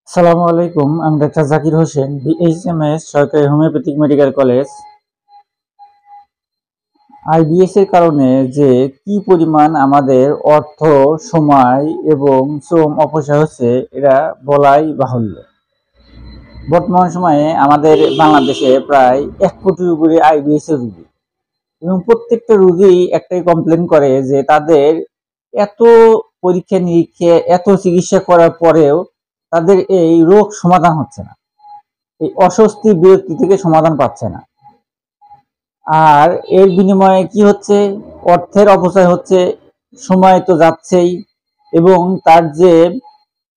আসসালামু আলাইকুম। আমি ডাক্তার জাকির হোসেন, বিএইচএমএস সরকারি হোমিওপ্যাথিক মেডিকেল কলেজ। আইবিএস এর কারণে যে কি পরিমাণ আমাদের অর্থ, সময় এবং শ্রম অপচয় হচ্ছে এটা বলাই বাহুল্য। বর্তমান সময়ে আমাদের বাংলাদেশে প্রায় 1 কোটির উপরে আইবিএস এর রোগী, এবং প্রত্যেকটা রোগী একটাই কমপ্লেন করে যে তাদের এত পরীক্ষা নিরীক্ষা, এত চিকিৎসা করার পরেও তাদের এই রোগ সমাধান হচ্ছে না। এই অস্বস্তি বিরক্তি থেকে সমাধান পাচ্ছে না। আর এর বিনিময়ে কি হচ্ছে? অর্থের অপচয় হচ্ছে, সময় তো যাচ্ছেই, এবং তার যে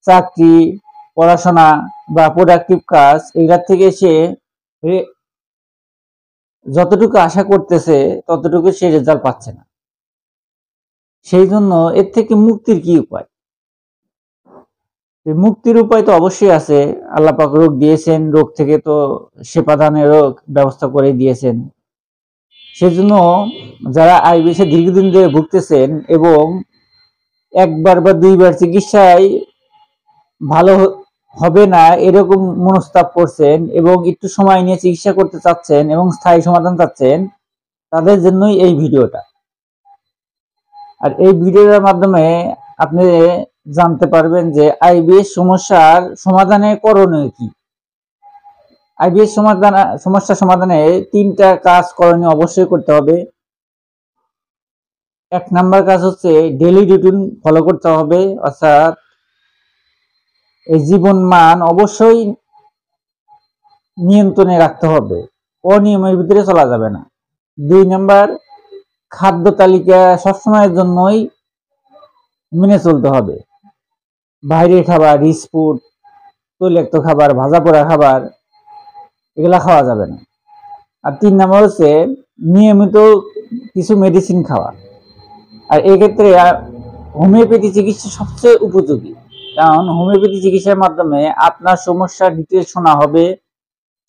চাকরি, পড়াশোনা বা প্রোডাক্টিভ কাজ, এগুলোর থেকে সে যতটুকু আশা করতেছে ততটুকু সে রেজাল্ট পাচ্ছে না। সেই জন্য এর থেকে মুক্তির কি উপায়? মুক্তির উপায় তো অবশ্যই আছে। আল্লাহ পাক রোগ দিয়েছেন, রোগ থেকে তো সেপাদানেরও ব্যবস্থা করে দিয়েছেন। সেজন্য যারা আইবিএস এ দীর্ঘদিন ধরে ভুগতেছেন এবং একবার বা দুইবার চিকিৎসায় ভালো হবে না এরকম মনস্তাপ করছেন এবং একটু সময় নিয়ে চিকিৎসা করতে চাচ্ছেন এবং স্থায়ী সমাধান চাচ্ছেন, তাদের জন্যই এই ভিডিওটা। আর এই ভিডিওর মাধ্যমে আপনি জানতে পারবেন যে আইবিএস সমস্যার সমাধানের করণীয় কি। আইবিএস সমস্যা সমাধানে 3টা কাজ করণীয় অবশ্যই করতে হবে। 1 নাম্বার কাজ হচ্ছে ডেইলি রুটিন ফলো করতে হবে, অর্থাৎ এই জীবন মান অবশ্যই নিয়ন্ত্রণে রাখতে হবে, অনিয়মের ভিতরে চলা যাবে না। 2 নাম্বার, খাদ্য তালিকা সবসময়ের জন্যই মেনে চলতে হবে। বাইরের খাবার, রিচ ফুড, তৈলাক্ত খাবার, ভাজা পোড়া খাবার এগুলা খাওয়া যাবে না। আর 3 নাম্বার হচ্ছে নিয়মিত কিছু মেডিসিন খাওয়া। আর এক্ষেত্রে হোমিওপ্যাথি চিকিৎসা সবচেয়ে উপযোগী, কারণ হোমিওপ্যাথি চিকিৎসার মাধ্যমে আপনার সমস্যার ডিটেলস শোনা হবে,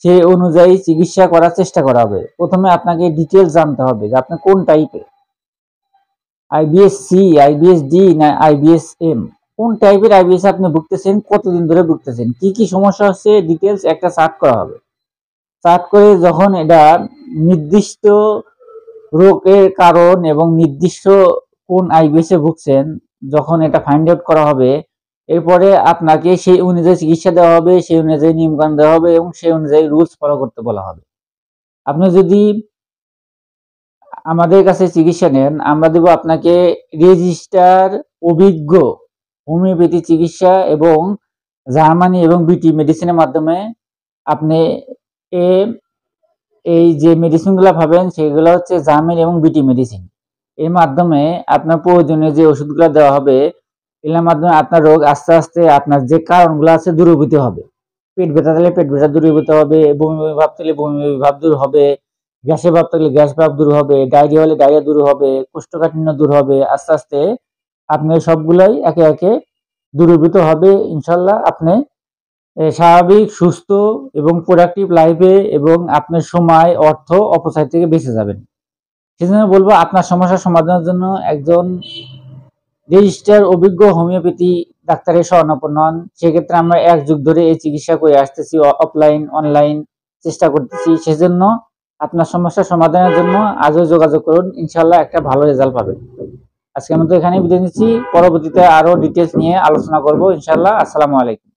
সেই অনুযায়ী চিকিৎসা করার চেষ্টা করা হবে। প্রথমে আপনাকে ডিটেলস জানতে হবে যে আপনি কোন টাইপের, আইবিএস সি, আইবিএস ডি না আইবিএস এম, কোন টাইপের আইবিএস আপনি ভুগতেছেন, কতদিন ধরে ভুগতেছেন, কি কি সমস্যা হচ্ছে, ডিটেলস একটা চার্ট করা হবে। চার্ট করে যখন এটা নির্দিষ্ট রোগের কারণ এবং নির্দিষ্ট কোন আইবিএস এ ভুগছেন, যখন এটা ফাইন্ড আউট করা হবে, এরপরে আপনাকে সেই অনুযায়ী চিকিৎসা দেওয়া হবে, সেই অনুযায়ী নিয়মকানুন দেওয়া হবে এবং সেই অনুযায়ী রুলস ফলো করতে বলা হবে। আপনি যদি আমাদের কাছে চিকিৎসা নেন, আমরা দেব আপনাকে রেজিস্টার অভিজ্ঞ হোমিওপ্যাথি চিকিৎসা এবং জার্মানি এবং বিটি মেডিসিনের মাধ্যমে আপনি এই যে মেডিসিনগুলো পাবেন সেগুলো হচ্ছে জার্মানি এবং বিটি মেডিসিন। এর মাধ্যমে আপনার প্রয়োজনীয় যে ওষুধগুলো দেওয়া হবে, এর মাধ্যমে আপনার রোগ আস্তে আস্তে আপনার যে কারণগুলো আছে দূরীভূত হবে। পেট ব্যথা থাকলে পেট ব্যথা দূরীভূত হবে, বমি বমি ভাব থাকলে বমি বমি ভাব দূর হবে, গ্যাসের ভাব থাকলে গ্যাস ভাব দূর হবে, ডায়রিয়া হলে ডায়রিয়া দূর হবে, কোষ্ঠকাঠিন্য দূর হবে। আস্তে আস্তে আপনি সবগুলাই একে একে দূরীভূত হবে। ইনশাল্লাহ আপনি স্বাভাবিক, সুস্থ এবং প্রোডাক্টিভ লাইফে এবং আপনার সময়, অর্থ অপচয় থেকে বেঁচে যাবেন। সেজন্য বলবো, আপনার সমস্যার সমাধানের জন্য একজন রেজিস্টার অভিজ্ঞ হোমিওপ্যাথি ডাক্তারের শরণাপন্ন হন। সেক্ষেত্রে আমরা 1 যুগ ধরে এই চিকিৎসা করে আসতেছি, অফলাইন অনলাইন চেষ্টা করতেছি। সেজন্য আপনার সমস্যার সমাধানের জন্য আজও যোগাযোগ করুন, ইনশাল্লাহ একটা ভালো রেজাল্ট পাবেন। আজকে আমরা তো এখানেই বিদায় নিচ্ছি, পরবর্তীতে আরো ডিটেলস নিয়ে আলোচনা করব ইনশাল্লাহ। আসসালামু আলাইকুম।